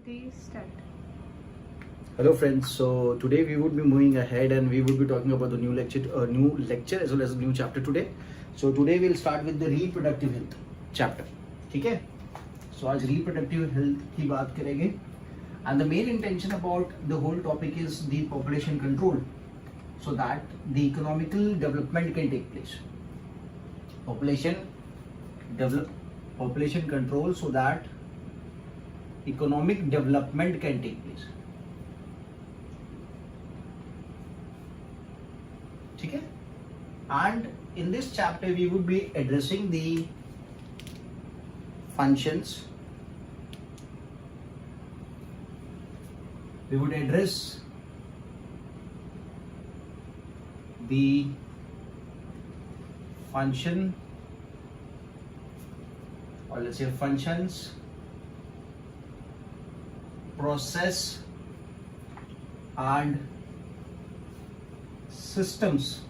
Start. Hello friends, so today we would be moving ahead and we would be talking about the new lecture as well as a new chapter today. So today we'll start with the reproductive health chapter. ठीक है? So आज reproductive health की बात करेंगे and the main intention about the whole topic is the population control so that the economical development can take place. Population control so that economic development can take place. ठीक है? And in this chapter we would be addressing the functions. We would address the function, or let's say functions, process and systems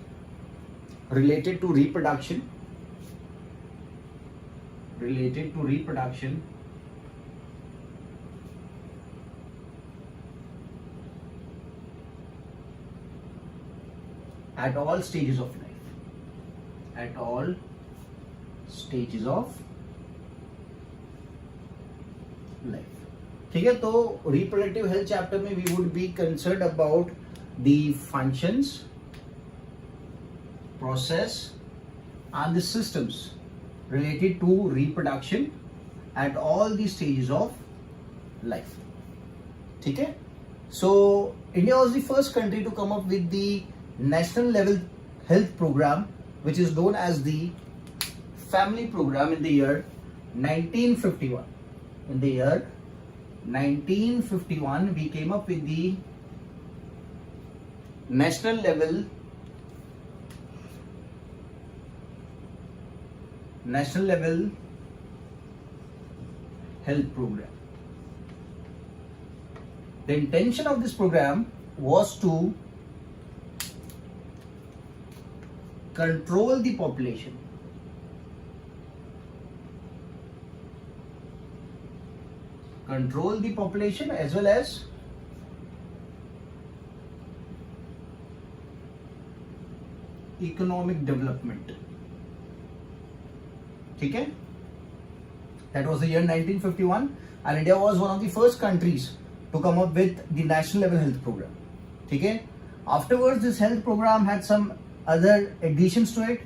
related to reproduction at all stages of life. ठीक है, तो reproductive health chapter में we would be concerned about the functions, process and the systems related to reproduction at all the stages of life. ठीक है, so India was the first country to come up with the national level health program which is known as the family program in the year 1951. In the year 1951 we came up with the national level health program. The intention of this program was to control the population, as well as economic development. ठीक है? That was the year 1951 and India was one of the first countries to come up with the national level health program. ठीक है? Afterwards this health program had some other additions to it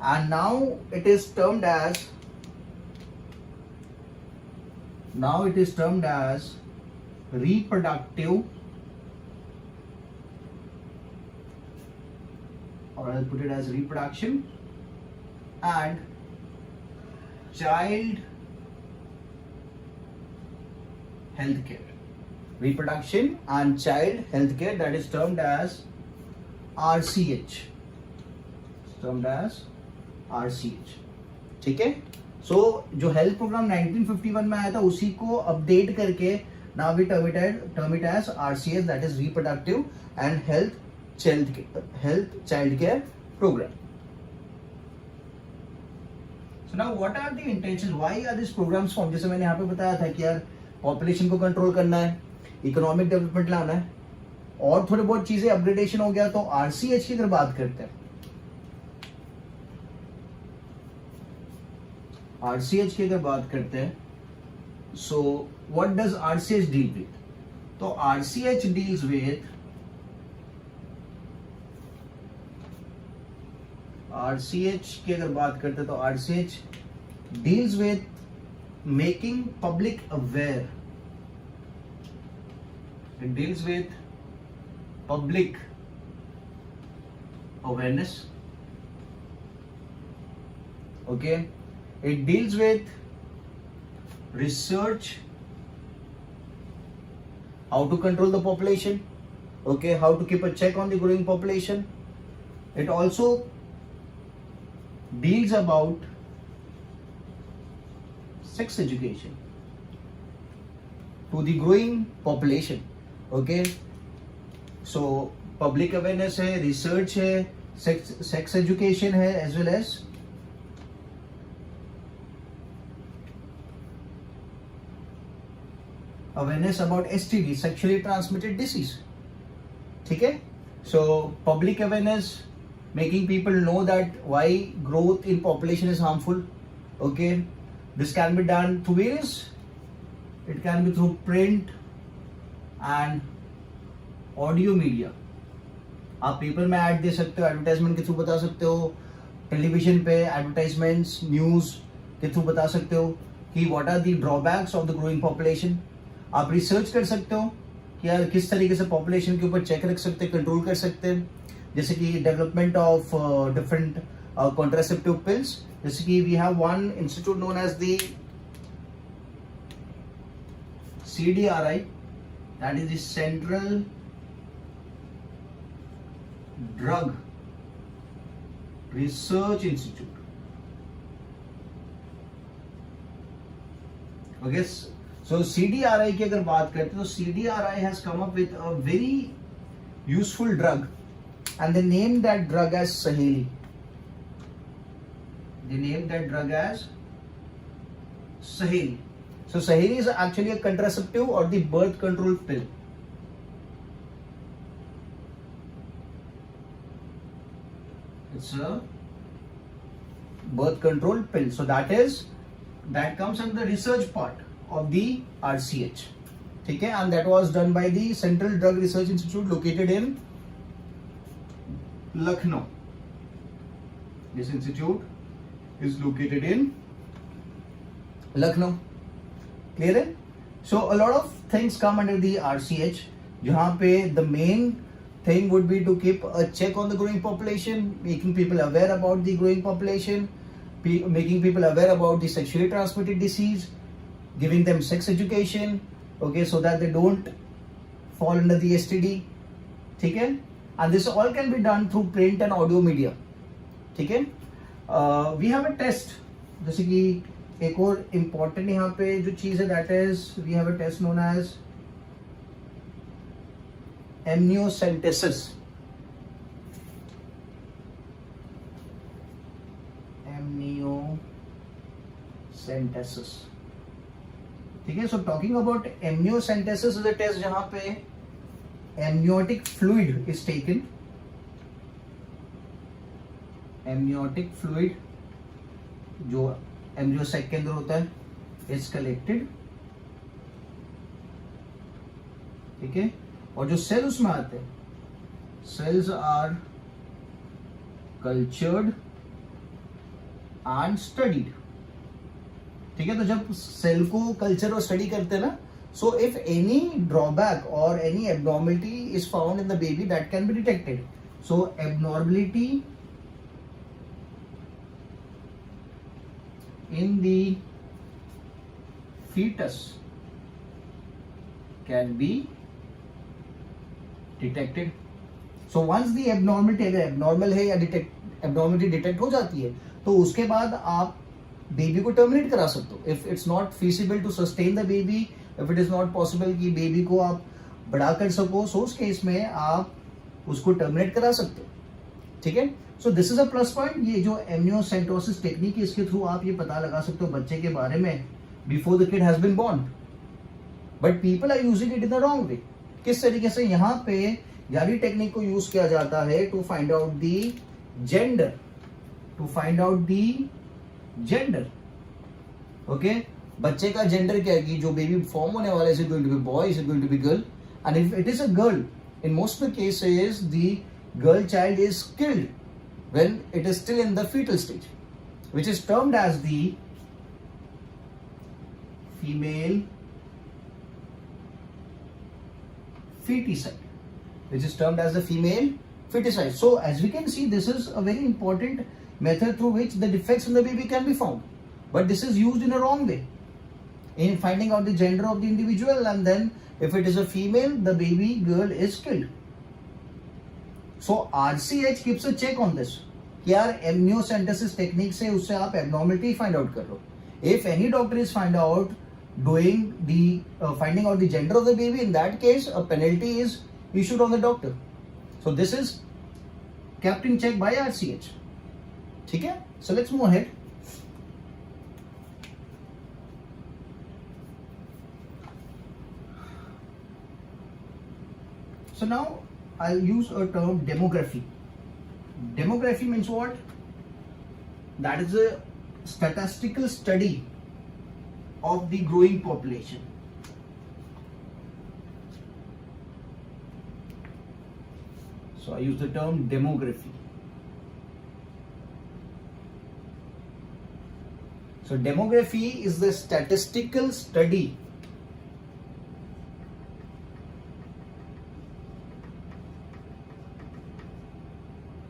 and now it is termed as reproductive, or I'll put it as reproduction and child healthcare. Reproduction and child healthcare, that is termed as RCH. ठीक है? So जो health programme 1951 में आया था उसी को update करके now we term it as RCH, that is reproductive and health child care program. So now what are the intentions, why are these programs formed? जैसे मैंने यहाँ पे बताया था कि यार पॉपुलेशन को कंट्रोल करना है, इकोनॉमिक डेवलपमेंट लाना है और थोड़ी बहुत चीजें अपग्रेडेशन हो गया, तो आरसीएच की अगर बात करते हैं, आरसीएच की अगर बात करते हैं, so what does RCH deal with? तो आरसीएच डील्स विद की अगर बात करते हैं तो RCH deals with making public aware. It deals with public awareness. Okay, it deals with research, how to control the population, okay, how to keep a check on the growing population. It also deals about sex education to the growing population. Okay, so public awareness है, research है, sex education है, as well as awareness about STD, sexually transmitted disease. ठीक है. So public awareness, making people know that why growth in population is harmful. Okay, this can be done through various, it can be through print and audio media. आप paper में add दे सकते हो, advertisement के through बता सकते हो, television पे advertisements, news के थ्रू बता सकते हो कि what are the drawbacks of the growing population. आप रिसर्च कर सकते हो कि यार किस तरीके से पॉपुलेशन के ऊपर चेक रख सकते हैं, कंट्रोल कर सकते हैं. जैसे कि development of different contraceptive pills. जैसे कि we have one institute known as the CDRI, that is the central drug research institute. Okay, so CDRI की अगर बात करते हैं तो CDRI has come up with a very useful drug and they named that drug as Saheli. They named that drug as Saheli. So Saheli is actually a contraceptive or the birth control pill. It's a birth control pill. So that comes under the research part of the RCH. Okay, and that was done by the Central Drug Research Institute located in Lucknow. This institute is located in Lucknow. Clear है? So a lot of things come under the RCH, जहाँ पे the main thing would be to keep a check on the growing population, making people aware about the growing population, making people aware about the sexually transmitted disease, giving them sex education, okay, so that they don't fall under the STD. ठीक है? And this all can be done through print and audio media. ठीक है. We have a test. जैसे कि एक और important यहाँ पे जो चीज है, that is we have a test known as amniocentesis. Amniocentesis. ठीक है. So talking about amniocentesis is a test जहाँ पे amniotic fluid is taken. Amniotic fluid जो एम्ब्रियो सैक के अंदर होता है is collected. ठीक है. और जो सेल उसमें आते हैं, cells are cultured and studied. ठीक है. तो जब सेल को कल्चर और स्टडी करते हैं ना, so if any drawback or any abnormality is found in the baby, that can be detected. So abnormality in the fetus can be detected. So once the abnormality, अगर abnormal है या abnormality detect हो जाती है, तो उसके बाद आप बेबी को टर्मिनेट करा सकते हो. If it's not feasible to sustain the baby, if it is not possible कि बेबी को आप बड़ा कर सको, so उस केस में आप उसको टर्मिनेट करा सकते हो. ठीक है. So this is a plus point. ये जो एमनियोसेंटोसिस टेक्निक है, इसके थ्रू आप ये पता लगा सकते हो बच्चे के बारे में before the kid has been born. But people are using it in the wrong way. किस तरीके से? यहाँ पे यारी टेक्निक को यूज किया जाता है to find out the gender, okay. बच्चे का जेंडर क्या है कि जो बेबी फॉर्म होने वाला है, is it going to be boy, is it going to be girl. And if it is a girl, in most of the cases the girl child is killed when it is still in the fetal stage, which is termed as the female feticide. So as we can see, this is a very important method through which the defects in the baby can be found, but this is used in a wrong way in finding out the gender of the individual, and then if it is a female, the baby girl is killed. So RCH keeps a check on this. कि यार amniocentesis technique से उससे आप abnormality find out कर लो. If any doctor is finding out the gender of the baby, in that case a penalty is issued on the doctor. So this is kept in check by RCH. ठीक है. So let's move ahead. So now I'll use a term demography. Demography means what? That is a statistical study of the growing population. So I use the term demography. So demography is the statistical study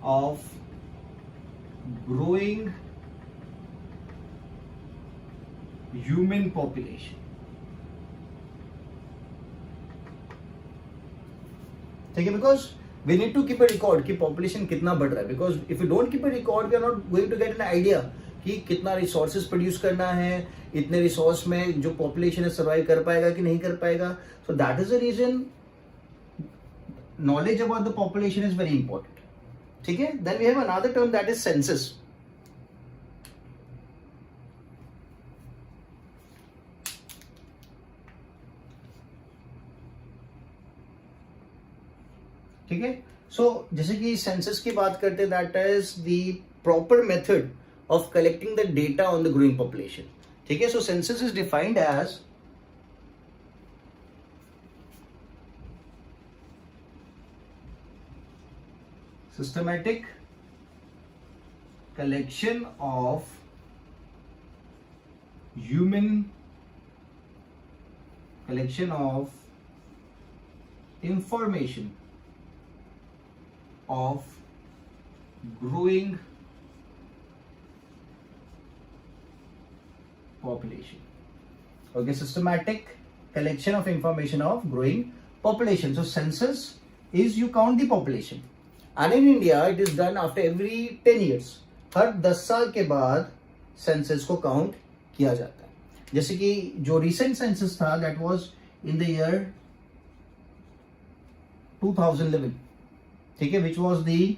of growing human population. ठीक है, because we need to keep a record कि population कितना बढ़ रहा है, because if we don't keep a record we are not going to get an idea कि कितना resources produce करना है, इतने resource में जो population है survive कर पाएगा कि नहीं कर पाएगा. So that is the reason knowledge about the population is very important. ठीक है. Then we have another term that is census. ठीक है. सो जैसे कि सेंसस की बात करते हैं, that is the proper method of collecting the data on the growing population. ठीक है. So census is defined as systematic collection of information of growing population. Okay, systematic collection of information of growing population. So census is you count the population, and in India it is done after every 10 years. हर 10 साल के बाद census को count किया जाता है. जैसे कि जो recent census था, that was in the year 2011. ठीक है, which was the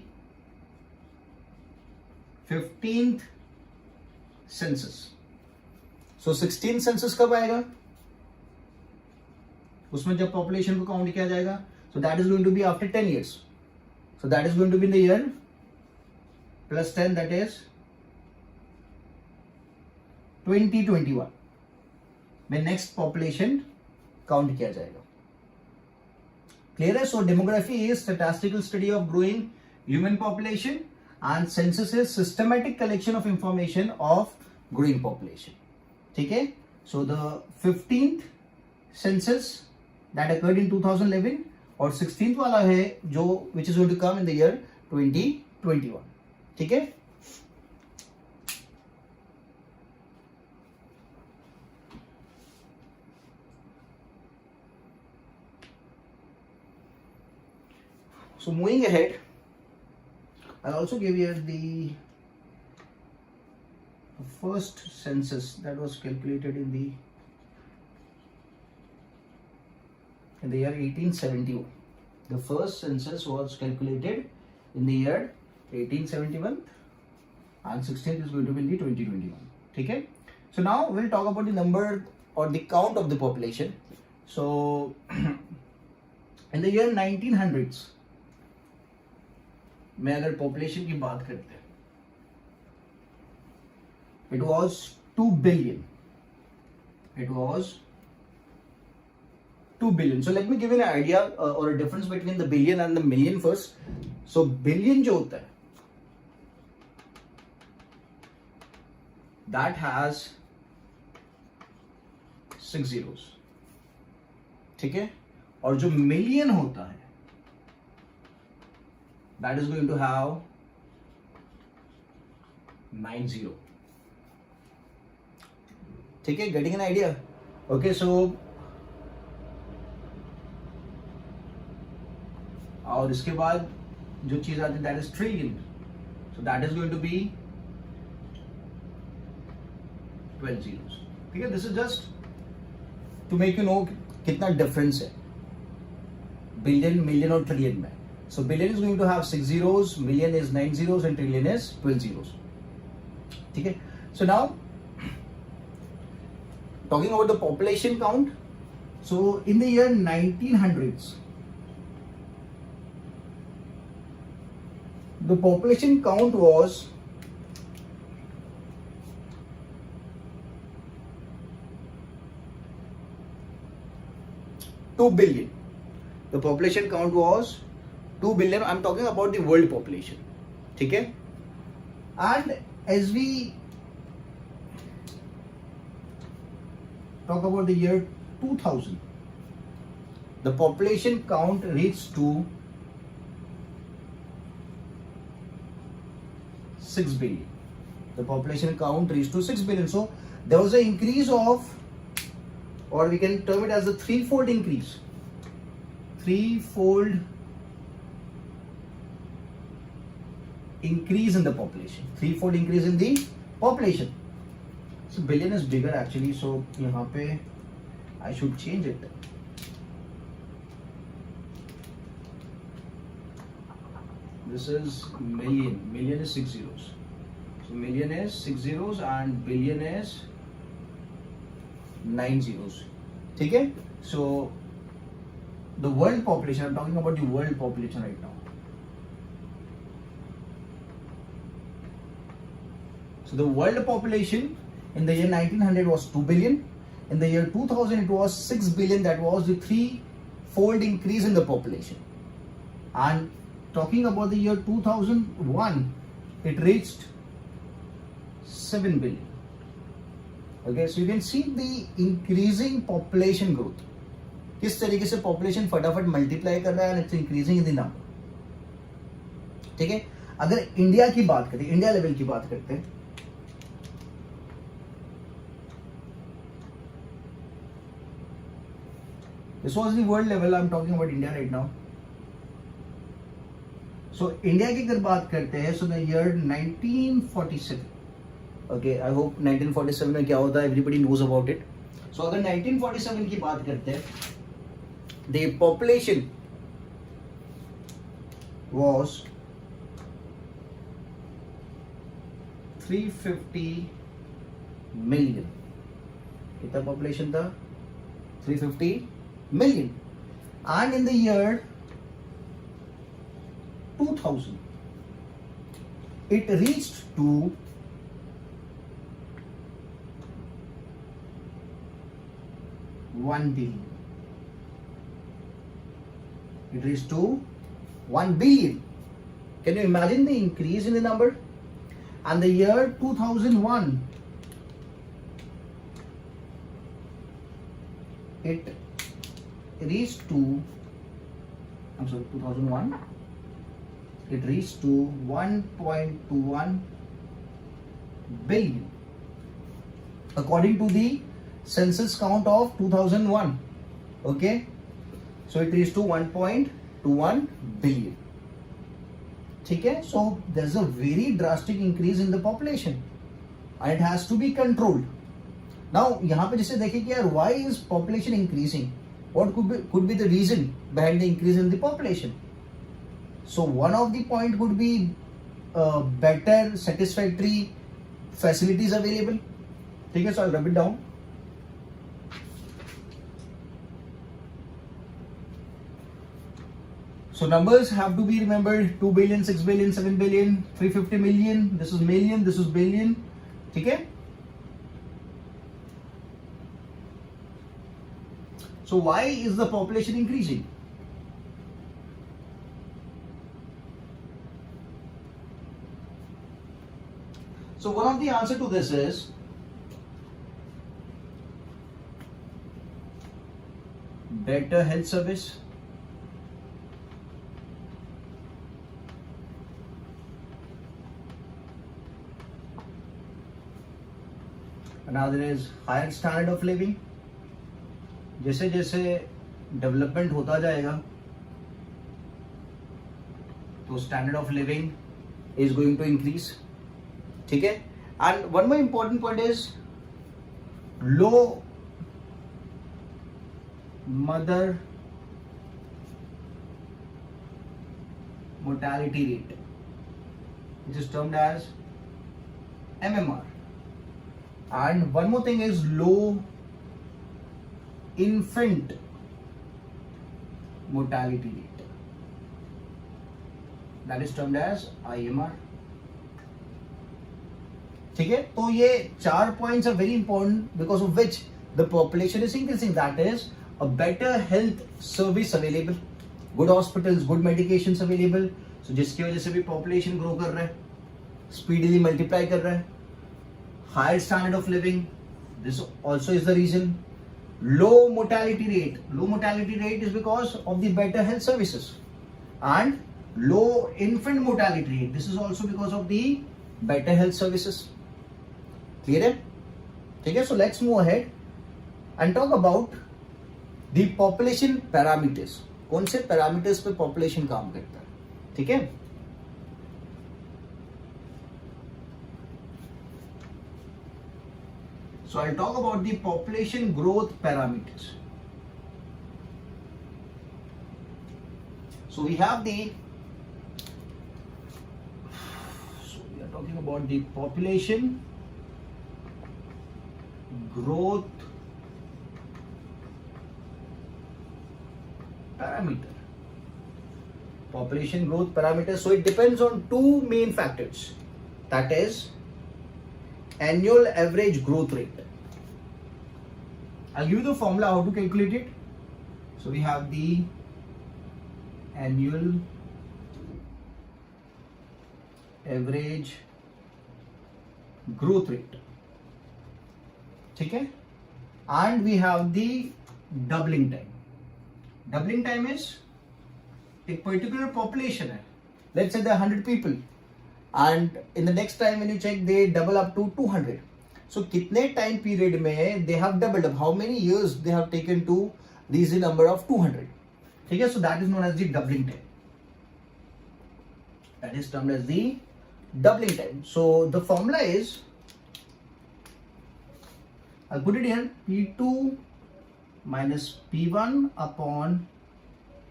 15th census. So 16th census कब आएगा? उसमें जब पॉपुलेशन को काउंट किया जाएगा. So that is going to be after 10 years. So that is going to be in the year plus 10, that is 2021 में नेक्स्ट पॉपुलेशन काउंट किया जाएगा. Clear? So demography is statistical study of growing human population, and census is systematic collection of information of growing population. ठीक है. So the 15th census that occurred in 2011 और 16th वाला है जो which is going to come in the year 2021. ठीक है. So moving ahead, I'll also give you the first census that was calculated in the year 1871. The first census was calculated in the year 1871, and 16th is going to be in the 2021. ठीक है. So now we'll talk about the number or the count of the population. So in the year 1900s में अगर population की बात करते हैं, it was 2 billion. It was 2 billion. So let me give you an idea or a difference between the billion and the million first. So billion जो होता है, that has 6 zeros. ठीक है. और जो मिलियन होता है, that is going to have 9 zero. ठीक है. Getting an idea? Okay, so और इसके बाद जो चीज आती है, that is trillion. So that is going to be 12 zeros. ठीक है. This is just to make you know कितना डिफरेंस है बिलियन, मिलियन और ट्रिलियन में. So billion is going to have 6 zeros, million is 9 zeros, and trillion is 12 zeros. ठीक है. So now talking about the population count. So in the year 1900s, the population count was 2 billion. The population count was 2 billion. I'm talking about the world population. Okay? And as we talk about the year 2000, the population count reached to 6 billion. The population count reached to 6 billion. So there was an increase of, or we can term it as a threefold increase. Threefold increase in the population. Threefold increase in the population. So billion is bigger actually. So यहाँ पे I should change it. This is million. Million is 6 zeros. So million is 6 zeros and billion is 9 zeros. Okay? So the world population, I'm talking about the world population right now. So the world population in the year 1900 was 2 billion. In the year 2000 it was 6 billion. That was the threefold increase in the population. And talking about the year 2001, it reached 7 billion. Okay, so you can see the increasing population growth. किस तरीके से population फटाफट multiply कर रहा है and it's increasing in the number. ठीक है, अगर इंडिया की बात करें, इंडिया लेवल की बात करते हैं, this was the world level. I'm talking about India right now. So India की अगर बात करते हैं, so the year 1947. Okay, I hope 1947 में क्या होता है, everybody knows about it. So अगर 1947 की बात करते हैं, the population was 350 million. कितना population था? 350 million. And in the year 2000, it reached to 1 billion. It reached to 1 billion. Can you imagine the increase in the number? And the year 2001, it reached to, 2001, it reached to 1.21 billion according to the census count of 2001. Okay, so it reached to 1.21 billion. Okay, so there's a very drastic increase in the population and it has to be controlled. Now यहाँ पे जैसे देखिए कि यार, why is population increasing? What could be the reason behind the increase in the population? So one of the point could be better satisfactory facilities available. Okay, so I'll rub it down. So numbers have to be remembered: 2 billion, 6 billion, 7 billion, 350 million. This is million, this is billion. Okay. So why is the population increasing? So one of the answer to this is better health service, another is higher standard of living. जैसे जैसे development होता जाएगा तो standard of living is going to increase. ठीक है, and one more important point is low mother mortality rate, which is termed as MMR. And one more thing is low infant mortality rate. that is termed as IMR. ठीक है, तो ये 4 points are very important because of which the population is increasing. That is a better health service available, good hospitals, good medications available. So जिसकी वजह से भी population grow कर रहा है, speedily multiply कर रहा है, higher standard of living. This also is the reason. Low mortality rate. Low mortality rate is because of the better health services. And low infant mortality rate. This is also because of the better health services. Clear है? ठीक है, so let's move ahead and talk about the population parameters. कौन से parameters पे population काम करता है? ठीक है? So I'll talk about the population growth parameters. So we are talking about the population growth parameter. Population growth parameter. So it depends on two main factors. That is annual average growth rate. I'll give you the formula how to calculate it. So we have the annual average growth rate. ठीक है? And we have the doubling time. Doubling time is एक particular population है. Let's say there are 100 people. And in the next time when you check, they double up to 200. So कितने time period में they have doubled up? How many years they have taken to reach the number of 200? ठीक है, so that is known as the doubling time. That is termed as the doubling time. So the formula is, I'll put it here, P2 minus P1 upon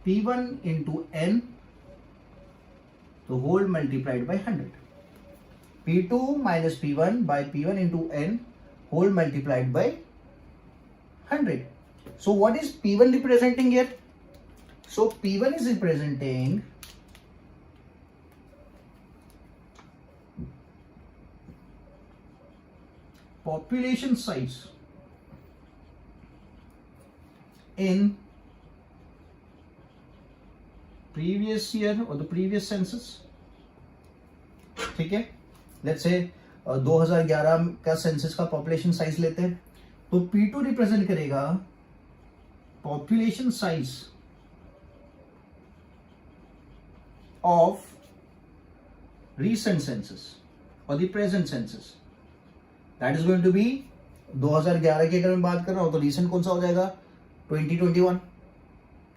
P1 into N, the whole multiplied by 100. P2 minus P1 by P1 into N, whole multiplied by 100. So what is P1 representing here? So P1 is representing population size in previous year or the previous census. ठीक है, let's say 2011 का census का population size लेते हैं, तो P2 represent करेगा population size of recent census और the present census. That is going to be 2011 की अगर मैं बात कर रहा हूं तो रीसेंट कौन सा हो जाएगा? 2021.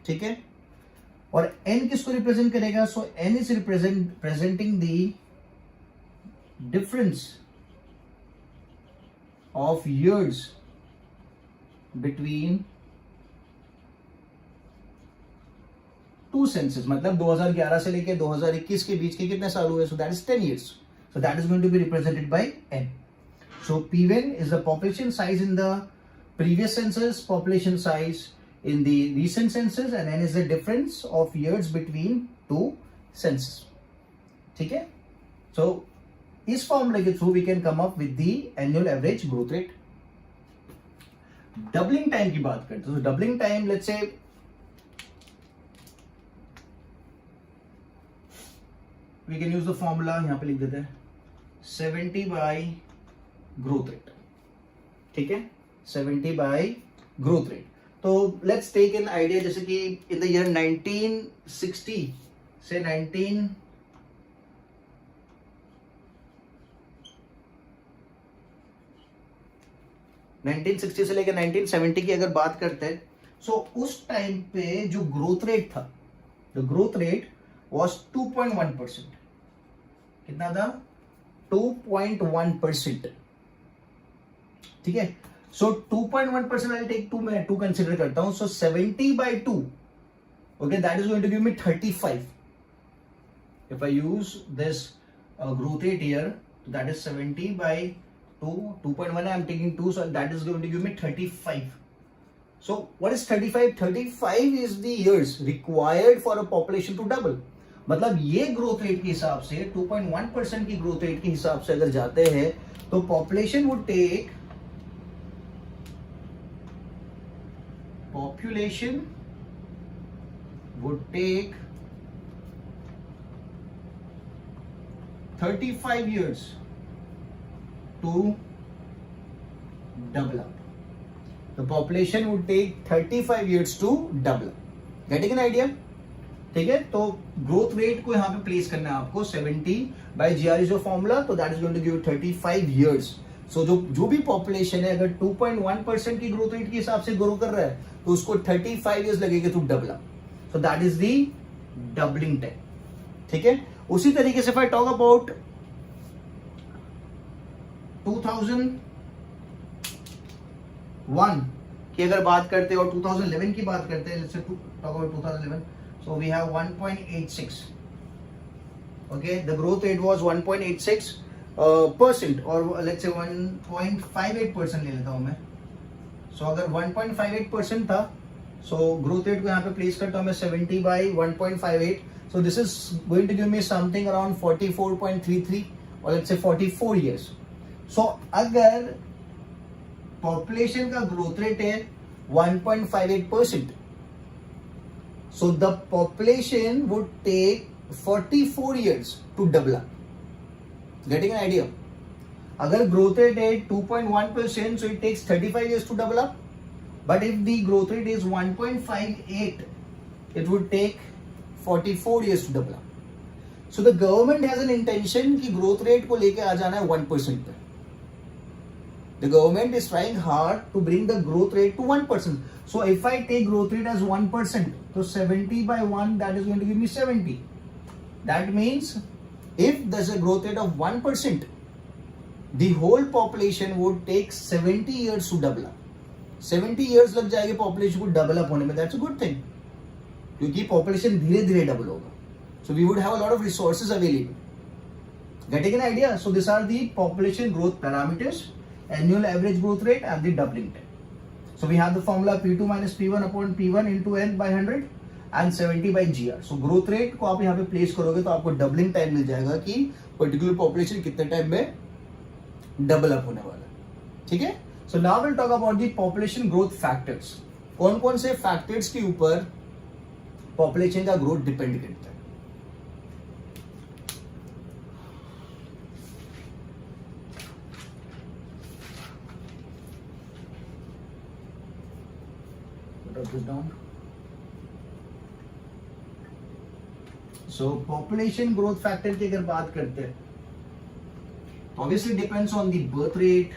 ठीक है, और n किसको रिप्रेजेंट करेगा? So n is presenting the difference of years between two census. मतलब 2011 से लेके 2021 के बीच के कितने साल हुए? सो that is 10 years. So that is going to be represented by n. So P1 is the population size in the previous census, population size in the recent census, and n is the difference of years between two census. ठीक है? So इस फॉर्मूले के through we can come up with the annual average growth rate. Doubling time की बात करते हैं. So doubling time, let's say we can use the formula, यहाँ पे लिख देते हैं 70 by growth rate. ठीक है, 70 by growth rate. तो let's take an idea, जैसे कि in the year 1960 से 1960 से लेकर 1970 की अगर बात करते हैं, सो उस टाइम पे जो ग्रोथ रेट था, द ग्रोथ रेट was 2.1%. कितना था? 2.1%. ठीक है, सो 2.1% आई टेक 2, मैं 2 कंसिडर करता हूं. सो 70 by 2, okay, that is going to give me 35. If I use this growth rate here, that is 70 by 2, 2.1 I am taking 2, so that is going to give me 35. So what is 35? 35 is the years required for a population to double. मतलब ये growth rate के हिसाब से 2.1% की growth rate के हिसाब से अगर जाते हैं तो population would take would take 35 years to double up. The population would take 35 years to double up. Getting an idea? ठीक है, तो ग्रोथ रेट को यहाँ पे प्लेस करना है आपको 70 by GR is your formula, तो that is going to give 35 years. So जो भी पॉपुलेशन है अगर 2.1% की ग्रोथ रेट के हिसाब से ग्रो कर रहा है तो उसको 35 years लगेगा to double up. So that is the doubling time. ठीक है, उसी तरीके से if I talk about 2001 की अगर बात करते हैं और 2011 की बात करते हैं, let's say talk about 2011, so we have 1.86. Okay, the growth rate was 1.86 percent, or let's say 1.58% ले लेता हूं मैं. So अगर 1.58% था, so growth rate को यहाँ पे प्लेस करता हूँ मैं 70 by 1.58. So this is going to give me something around 44.33 or let's say 44 years. So अगर population का growth rate है 1.58%, so the population would take 44 years to double up. Getting an idea? अगर growth rate है 2.1%, so it takes 35 years to double up. But if the growth rate is 1.58, it would take 44 years to double up. So the government has an intention कि growth rate को लेके आ जाना है 1% पे. The government is trying hard to bring the growth rate to 1%. So if I take growth rate as 1%, so 70 by 1, that is going to give me 70. That means if there's a growth rate of 1%, the whole population would take 70 years to double up. 70 years लग जाएंगे population को double up होने में. That's a good thing, क्योंकि population धीरे धीरे double होगा. So we would have a lot of resources available. Getting an idea? So this are the population growth parameters, annual average growth rate and the doubling time. So we have the formula P2 minus P1 upon P1 into N by 100 and 70 by GR. So growth rate को आप यहाँ पे place करोगे तो आपको doubling time मिल जाएगा कि particular population कितने टाइम में डबल अप होने वाला है. ठीक है. So now we'll talk about the population growth factors. कौन कौन से फैक्टर्स के ऊपर पॉपुलेशन का ग्रोथ डिपेंड करता है. Put this down. So population growth factor की अगर बात करते हैं, obviously depends on the birth rate,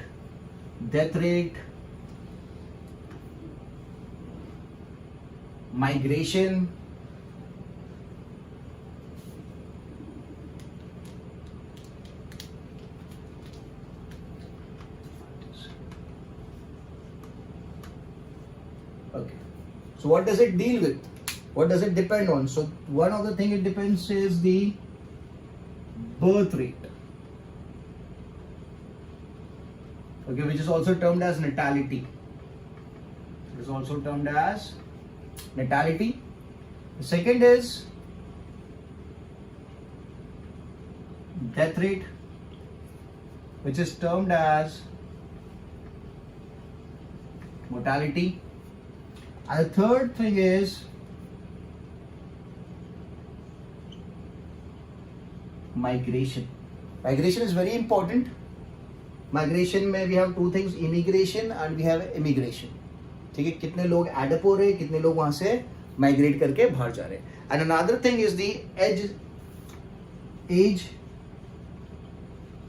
death rate, migration, okay. So what does it deal with? What does it depend on? So one of the thing it depends is the birth rate. Okay, which is also termed as natality. It is also termed as natality. The second is death rate, which is termed as mortality. And the third thing is migration. Migration is very important. Migration में we have two things, immigration and we have immigration. ठीक है, कितने लोग add up हो रहे हैं, कितने लोग वहां से माइग्रेट करके बाहर जा रहे हैं. And another thing is the age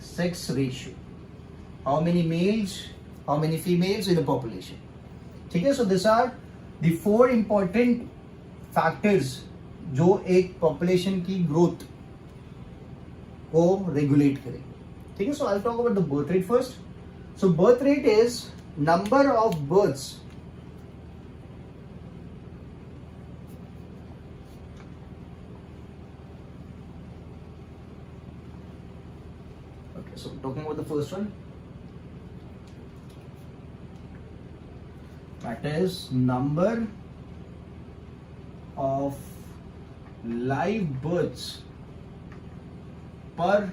sex ratio. How many males, how many females in a population. ठीक है. So this are the 4 important factors जो एक पॉपुलेशन की ग्रोथ को रेगुलेट करें. ठीक है. So I talk about the birth rate first. So birth rate is number of births So talking about the first one, that is number of live births per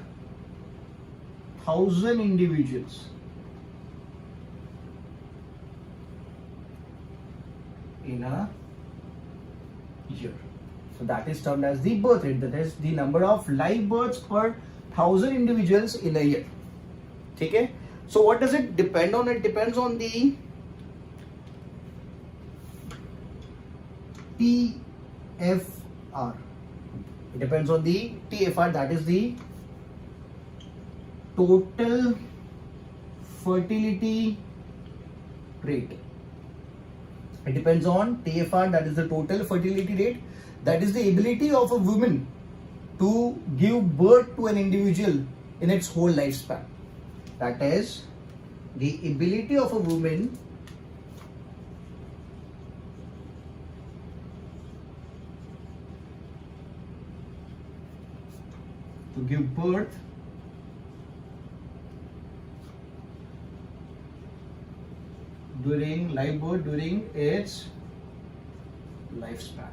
1,000 individuals in a year. So that is termed as the birth rate. That is the number of live births per 1,000 individuals in a year. ठीक है? So what does it depend on? It depends on the TFR. It depends on the TFR, that is the total fertility rate. It depends on TFR, that is the total fertility rate. That is the ability of a woman to give birth to an individual in its whole lifespan. That is the ability of a woman to give birth during live birth during its lifespan.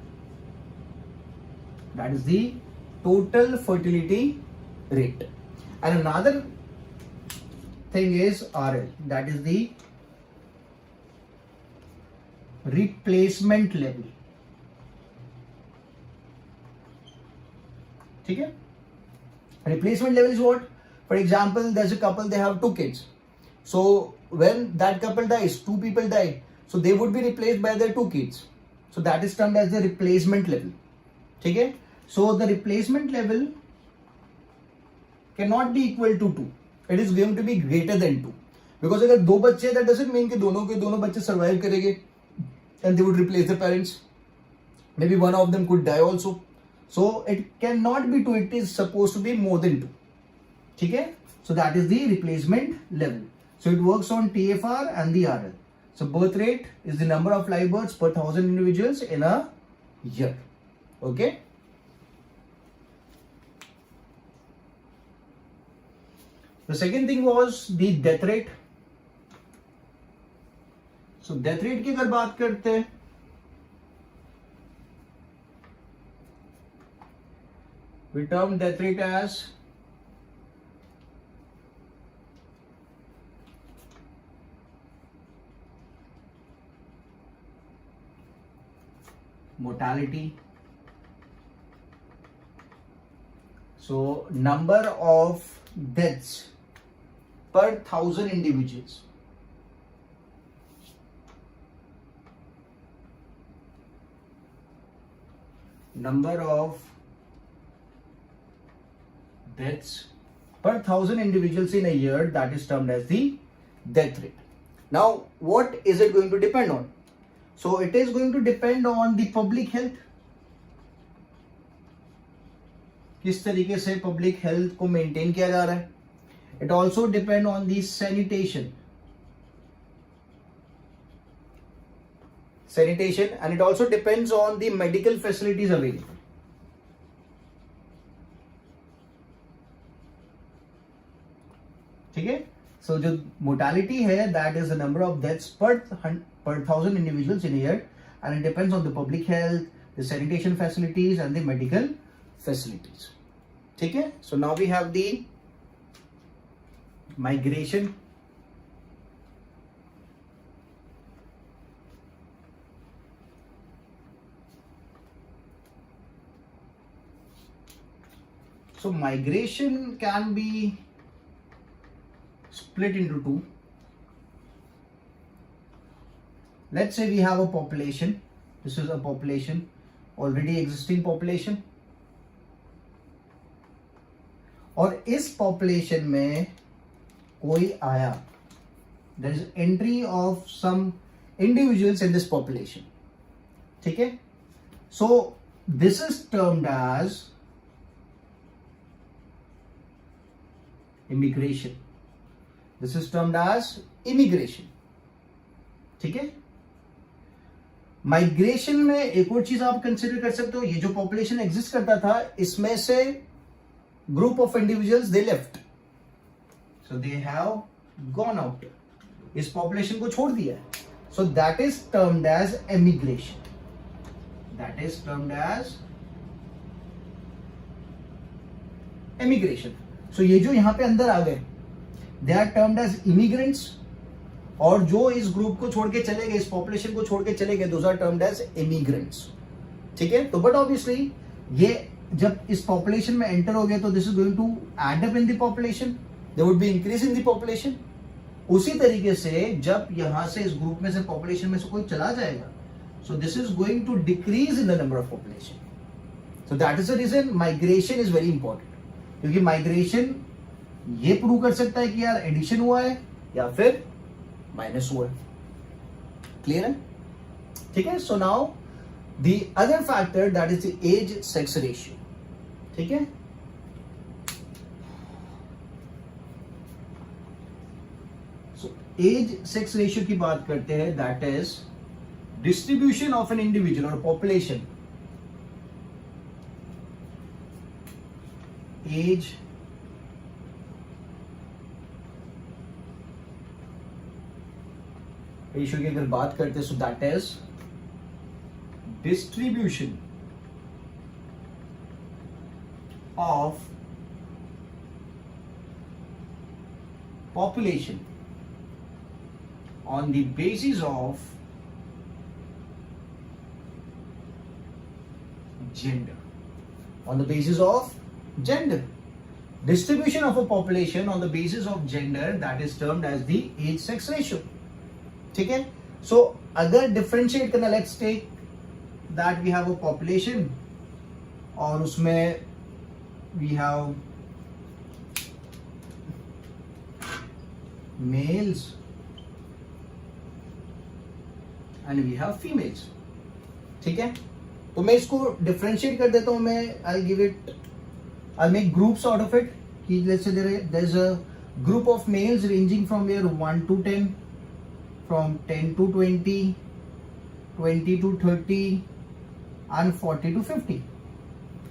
That is the total fertility rate. And another thing is RL, that is the replacement level. ठीक है? Replacement level is what? For example, there's a couple, they have 2 kids. So when that couple dies, 2 people die, so they would be replaced by their 2 kids. So that is termed as the replacement level. ठीक है? So the replacement level cannot be equal to 2. It is going to be greater than 2. Because अगर 2 बच्चे, that doesn't mean कि दोनों के दोनों बच्चे survive करेंगे and they would replace their parents. Maybe one of them could die also. So it cannot be 2. It is supposed to be more than 2. ठीक है? So that is the replacement level. So it works on TFR and the RL. So birth rate is the number of live births per 1,000 individuals in a year. Okay? The second thing was the death rate. So death rate की अगर बात करते हैं, we term death rate as mortality. So number of deaths per 1,000 individuals. Number of deaths per 1,000 individuals in a year, that is termed as the death rate. Now, what is it going to depend on? So it is going to depend on the public health. किस तरीके से public health को maintain किया जा रहा है. It also depend on the sanitation, and it also depends on the medical facilities available. ठीक है? So जो mortality है, that is the number of deaths per 1,000 individuals in a year, and it depends on the public health, the sanitation facilities and the medical facilities. ठीक है? So now we have the migration. So migration can be split into 2. Let's say we have a population. This is a population, already existing population. और इस population में कोई आया. There is entry of some individuals in this population. ठीक है? So this is termed as immigration. This is termed as immigration. ठीक है? Migration में एक और चीज आप कंसिडर कर सकते हो. ये जो पॉपुलेशन एग्जिस्ट करता था, इसमें से group of individuals they left, so they have gone out. इस पॉपुलेशन को छोड़ दिया है. So that is termed as emigration. That is termed as emigration. So ये जो यहाँ पे अंदर आ गए, they are termed as immigrants, और जो इस ग्रुप को छोड़ के चले गए, इस पॉपुलेशन को छोड़ के चले गए, those are termed as immigrants. ठीक है. तो बट ऑब्वियसली ये जब इस पॉपुलेशन में एंटर हो गए तो this is going to add up in the population, there would be increase in the population. उसी तरीके से जब यहां से इस ग्रुप में से पॉपुलेशन में से कोई चला जाएगा, so this is going to decrease in the number of population. So that is the reason migration is very important. क्योंकि माइग्रेशन ये प्रूव कर सकता है कि यार एडिशन हुआ है या फिर माइनस हुआ है. क्लियर है? ठीक है. So now the other factor that is the age sex ratio. ठीक है. सो एज सेक्स रेशियो की बात करते हैं, that is distribution of an individual or population, age ratio की अगर बात करते हैं, सो that is distribution of population on the basis of gender. On the basis of gender, distribution of a population on the basis of gender, that is termed as the age sex ratio. ठीक है. So अगर differentiate करना, let's take that we have a population और उसमें we have males and we have females. ठीक है. तो मैं इसको डिफरेंशिएट कर देता हूं. मैं I give it, I make groups out of it. कि let's say there is a group of males ranging from where 1 to 10, from 10 to 20, 20 to 30 and 40 to 50.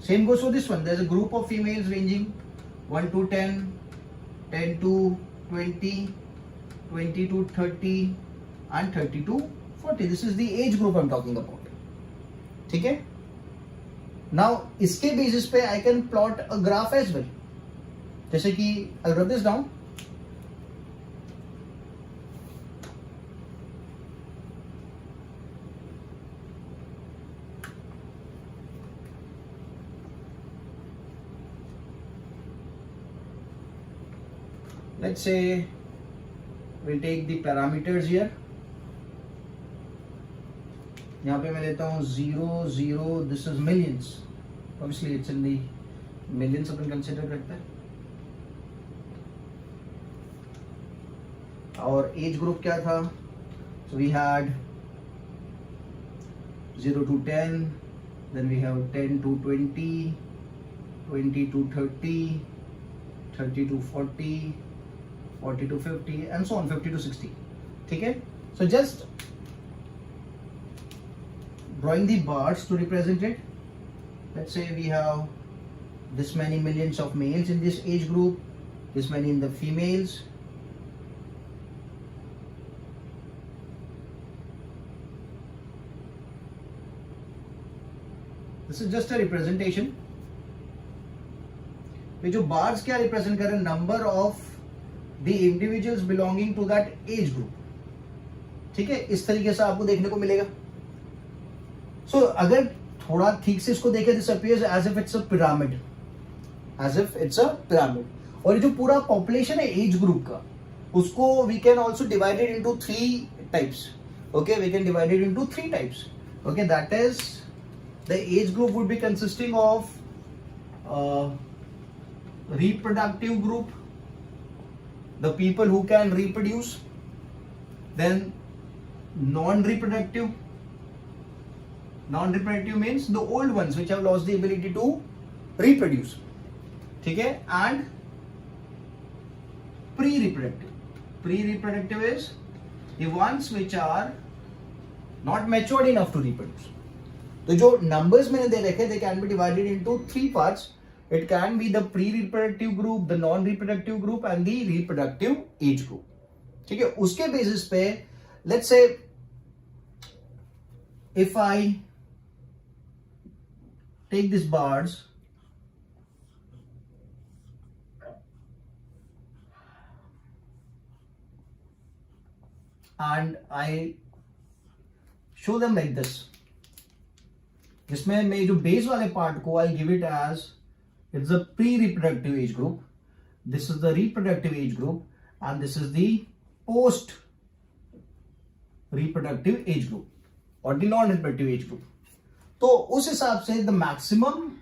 Same goes for this one. There's a group of females ranging 1 to 10, 10 to 20, 20 to 30 and 30 to 40. This is the age group I'm talking about. ठीक है. Now इसके basis पे I can plot a graph as well. जैसे कि I write this down. Let's say we'll take the parameters here. यहाँ पे मैं लेता हूँ 0, 0, this is millions. Obviously it's in the millions अपन कंसिडर करते हैं. और एज ग्रुप क्या था? So we had 0 to 10, then we have 10 to 20, 20 to 30, 30 to 40, 40 to 50 and so on, 50 to 60. ठीक है. So just drawing the bars to represent it. Let's say we have this many millions of males in this age group, this many in the females. This is just a representation. ये जो bars क्या represent कर रहे हैं? Number of the individuals belonging to that age group. ठीक है. इस तरीके से आपको देखने को मिलेगा. So, अगर थोड़ा ठीक से इसको देखें, this appears as if it's a pyramid, as if it's a pyramid. और ये जो पूरा पॉपुलेशन है एज ग्रुप का, उसको we can also divided into 3 types. Okay, we can divided into 3 types. Okay, that is the age group would be consisting of reproductive group, the people who can reproduce, then non-reproductive. Non-reproductive means the old ones which have lost the ability to reproduce. ठीक है. And pre-reproductive. Pre-reproductive is the ones which are not matured enough to reproduce. तो जो numbers मैंने दे रखे, they can be divided into 3 parts. It can be the pre-reproductive group, the non-reproductive group and the reproductive age group. ठीक है. उसके basis पे let's say if I take these bars and I show them like this. इसमें मैं जो base वाले part को I'll give it as it's a pre-reproductive age group. This is the reproductive age group and this is the post reproductive age group or the non-reproductive age group. तो उस हिसाब से the maximum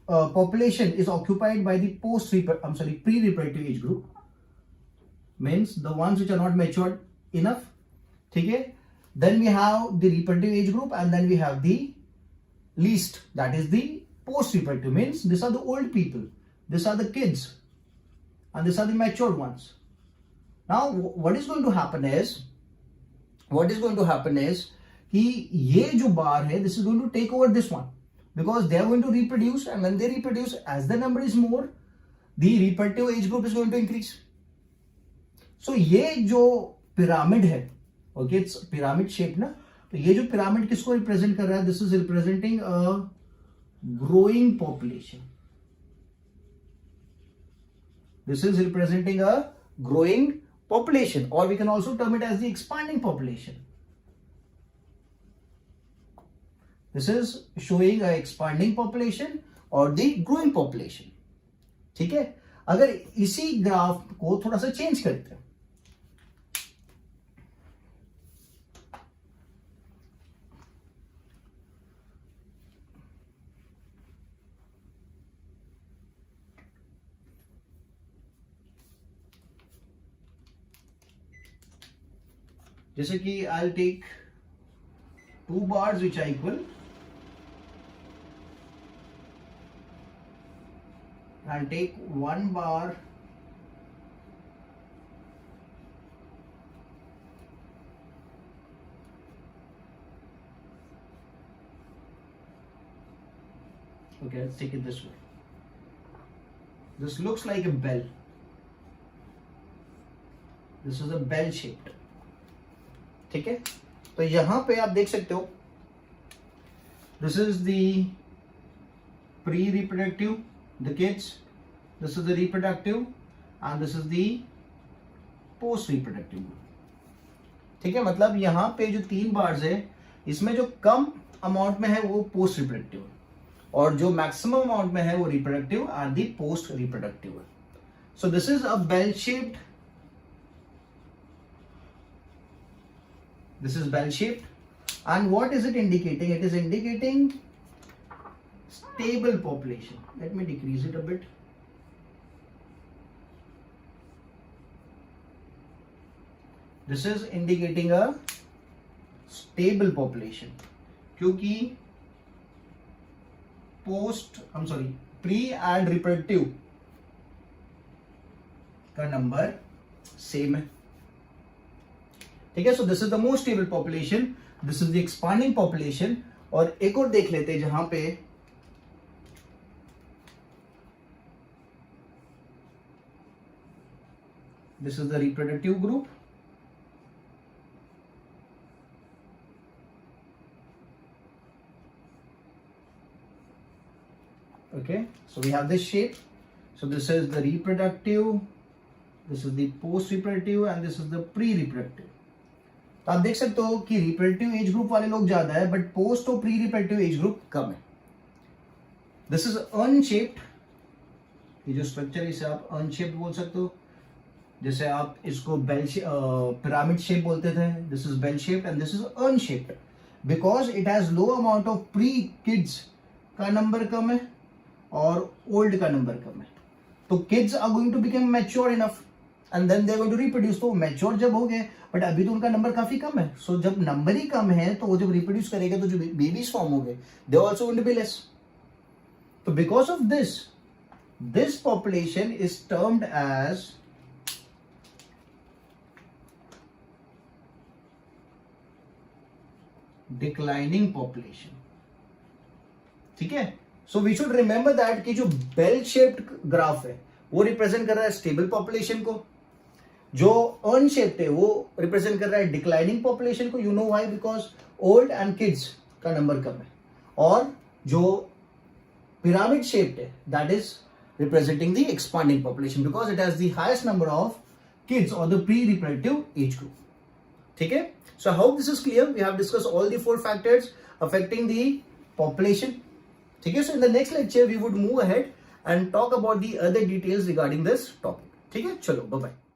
population is occupied by the pre-reproductive age group, means the ones which are not matured enough. ठीक है. Then we have the reproductive age group and then we have the least, that is the post-reproductive, means these are the old people, these are the kids and these are the matured ones. Now what is going to happen is कि ये जो bar है, this is going to take over this one because they are going to reproduce, and when they reproduce, as the number is more, the reproductive age group is going to increase. So ये जो pyramid है, okay, it's pyramid shape ना, तो ये जो pyramid किसको represent कर रहा है? This is representing a growing population. This is representing a growing population, or we can also term it as the expanding population. This is showing a expanding population or the growing population. ठीक है. अगर इसी graph को थोड़ा सा change करते हैं, जैसे कि I'll take two bars which are equal and take one bar okay, let's take it this way. This looks like a bell. This is a bell shaped. ठीक है. तो यहां पे आप देख सकते हो, this is the pre-reproductive, the kids, this is the reproductive and this is the post-reproductive. ठीक है. मतलब यहां पे जो 3 बार्स है, इसमें जो कम अमाउंट में है वो पोस्ट रिप्रोडक्टिव और जो मैक्सिमम अमाउंट में है वो रिप्रोडक्टिव और the post reproductive. So this is a bell shaped, this is bell shaped, and what is it indicating? It is indicating stable population. Let me decrease it a bit. This is indicating a stable population क्योंकि pre and reproductive का number same है. ठीक है. So this is the most stable population, this is the expanding population. और एक और देख लेते हैं जहां पे this is the reproductive group, okay, so we have this shape. So this is the reproductive, this is the post reproductive and this is the pre reproductive. तो आप देख सकते हो कि रिप्रोडक्टिव एज ग्रुप वाले लोग ज्यादा है बट पोस्ट और प्री रिप्रोडक्टिव एज ग्रुप कम है. दिस इज अनशेप्ड, ये जो स्ट्रक्चर है इसे आप अनशेप्ड बोल सकते हो. जैसे आप इसको बेल पिरामिड शेप बोलते थे, this is bell shaped and this is unshaped because it has low amount of pre kids का नंबर कम है और ओल्ड का नंबर कम है. तो kids are going to become mature enough and then they are going to reproduce. तो mature जब हो गए बट अभी तो उनका नंबर काफी कम है. सो जब नंबर ही कम है तो वो जब रिप्रोड्यूस करेगा तो जो बेबीज फॉर्म हो गए they also going to be less. तो because of this population is termed as declining population. ठीक है. So we should remember that कि जो बेल शेप्ड ग्राफ है वो रिप्रेजेंट कर रहा है स्टेबल पॉपुलेशन को, जो अनशेप्ड है वो रिप्रेजेंट कर रहा है डिक्लाइनिंग पॉपुलेशन को. You know why? Because old and kids का नंबर कम है. और जो पिरामिड शेप्ड है that is representing the expanding population because it has the highest number of kids और the pre reproductive age group. ठीक है. So I hope this is clear. We have discussed all the 4 factors affecting the population. ठीक है. So in the next lecture we would move ahead and talk about the other details regarding this topic. ठीक है. चलो, bye bye.